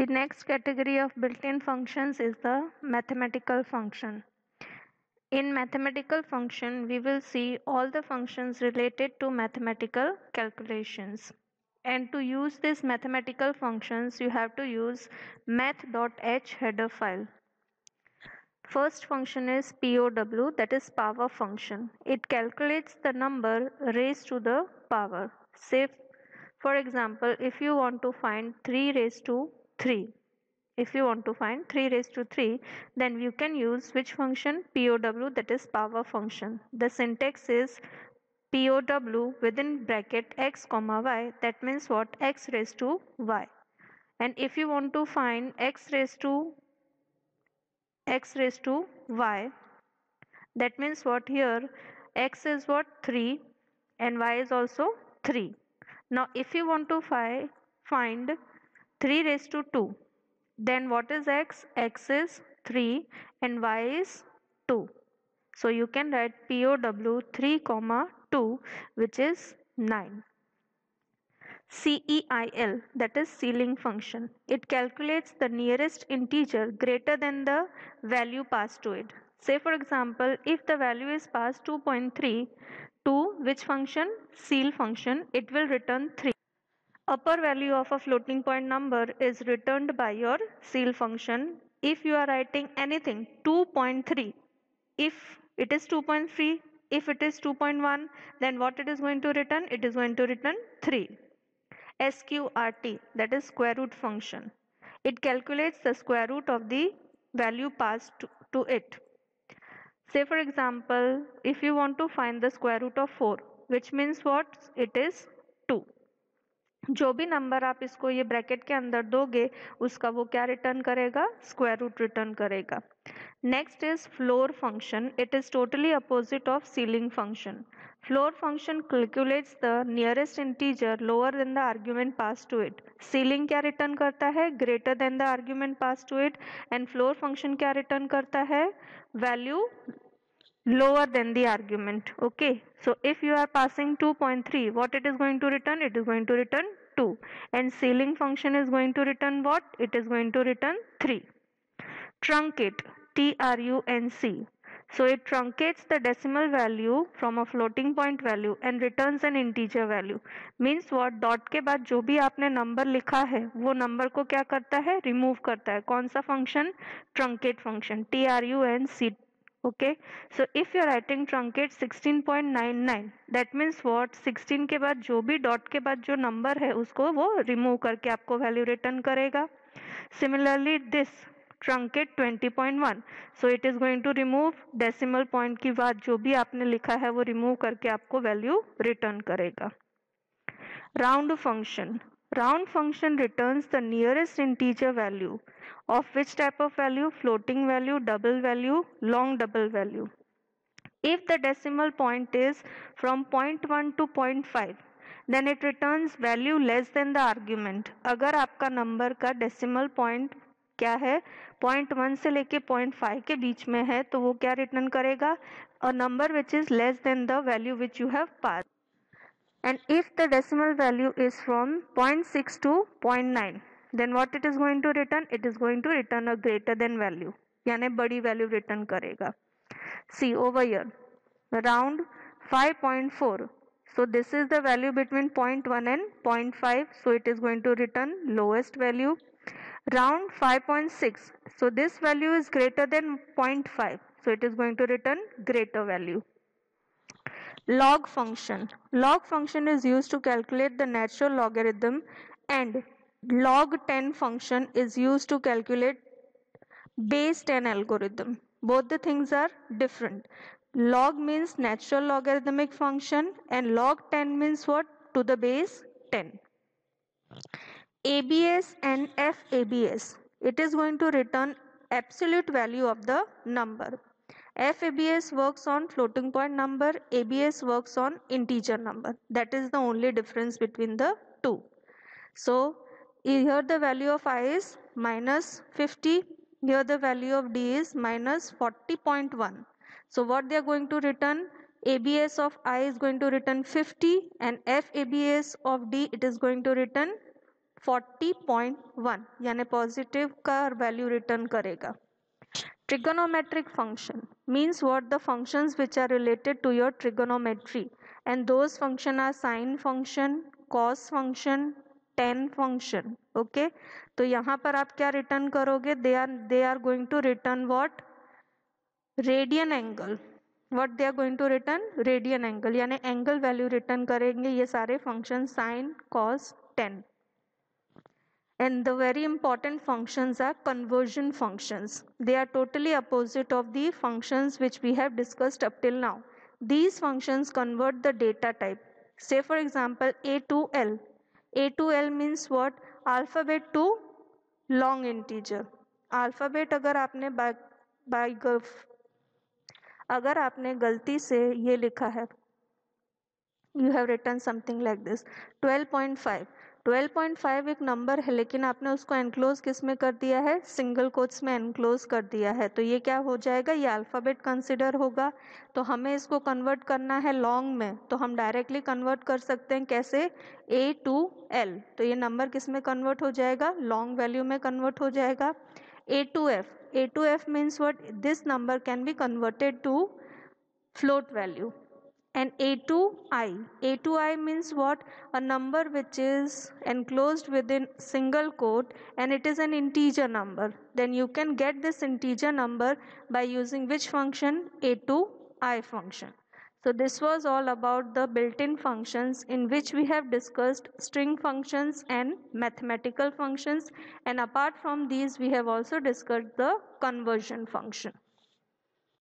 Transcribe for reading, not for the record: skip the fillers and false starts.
The next category of built-in functions is the mathematical function. In mathematical function, we will see all the functions related to mathematical calculations. And to use these mathematical functions, you have to use math.h header file. First function is POW, that is power function. It calculates the number raised to the power. Say, for example, if you want to find 3 raised to 3, if you want to find 3 raised to 3, then you can use which function? POW, that is power function. The syntax is POW within bracket x comma y, that means what? X raised to y. And if you want to find x raised to y, that means what? Here x is what? 3 and y is also 3. Now if you want to find 3 raised to 2, then what is x? X is 3 and y is 2. So you can write POW 3 comma 2, which is 9. CEIL, that is ceiling function. It calculates the nearest integer greater than the value passed to it. Say for example, if the value is passed 2.3 to which function? Ceil function, it will return 3. Upper value of a floating point number is returned by your ceil function. If you are writing anything 2.3, if it is 2.3, if it is 2.1, then what it is going to return? It is going to return 3. SQRT, that is square root function. It calculates the square root of the value passed to it. Say for example, if you want to find the square root of 4, which means what? It is 2. जो भी number आप इसको ये bracket के अंदर दोगे उसका वो क्या रिटर्न करेगा? स्क्वायर रूट रिटर्न करेगा. Next is floor function. It is totally opposite of ceiling function. Floor function calculates the nearest integer lower than the argument pass to it. Ceiling क्या रिटर्न करता है? Greater than the argument pass to it. And floor function क्या return करता है? Value lower than the argument. Okay, so if you are passing 2.3, what it is going to return? It is going to return 2. And ceiling function is going to return what? It is going to return 3. Truncate, TRUNC. So it truncates the decimal value from a floating point value and returns an integer value. Means what? Dot के बाद जो भी आपने number लिखा है वो number को क्या करता है? रिमूव करता है. कौन सा function? Truncate function, TRUNC. Okay, so if you are writing truncate 16.99, that means what? 16 के बाद जो भी डॉट के बाद जो नंबर है उसको वो रिमूव करके आपको वैल्यू रिटर्न करेगा. Similarly this truncate 20.1, so it is going to remove decimal point की बाद जो भी आपने लिखा है वो रिमूव करके आपको वैल्यू रिटर्न करेगा. Round function. Round function returns the nearest integer value. Of which type of value? Floating value, double value, long double value. If the decimal point is from 0.1 to 0.5, then it returns value less than the argument. अगर आपका number का decimal point क्या है? 0.1 से लेके 0.5 के बीच में है तो वो क्या रिटर्न करेगा? A number which is less than the value which you have passed. And if the decimal value is from 0.6 to 0.9, then what it is going to return? It is going to return a greater than value, यानी बड़ी value return करेगा. See over here, round 5.4. So this is the value between 0.1 and 0.5. So it is going to return lowest value. Round 5.6. So this value is greater than 0.5. So it is going to return greater value. Log function. Log function is used to calculate the natural logarithm, and log 10 function is used to calculate base 10 algorithm. Both the things are different. Log means natural logarithmic function and log 10 means what? To the base 10. ABS and FABS. It is going to return absolute value of the number. FABS works on floating point number, ABS works on integer number. That is the only difference between the two. So here the value of I is minus 50, here the value of D is minus 40.1. So what they are going to return? ABS of I is going to return 50 and FABS of D it is going to return 40.1 यानी positive का value return करेगा. Trigonometric function means what? The functions which are related to your trigonometry, and those function are sine function, cos function, tan function. Okay, तो यहाँ पर आप क्या return करोगे? They are going to return what? Radian angle. What they are going to return? Radian angle, यानी angle value return करेंगे ये सारे function sine cos tan. And the very important functions are conversion functions. They are totally opposite of the functions which we have discussed up till now. These functions convert the data type. Say for example a to l. A to l means what? Alphabet to long integer. Alphabet अगर आपने गलती से ये लिखा है, you have written something like this 12.5. 12.5 एक number है, लेकिन आपने उसको एनक्लोज किस में कर दिया है? सिंगल कोट्स में एनक्लोज कर दिया है. तो ये क्या हो जाएगा? ये अल्फाबेट कंसिडर होगा. तो हमें इसको कन्वर्ट करना है लॉन्ग में, तो हम डायरेक्टली कन्वर्ट कर सकते हैं. कैसे? ए टू एल. तो ये नंबर किस में कन्वर्ट हो जाएगा? लॉन्ग वैल्यू में कन्वर्ट हो जाएगा. A to F. A to F means what? This number can be converted to float value. And a to I means what? A number which is enclosed within single quote and it is an integer number. Then you can get this integer number by using which function? A to I function. So this was all about the built-in functions, in which we have discussed string functions and mathematical functions, and apart from these we have also discussed the conversion function.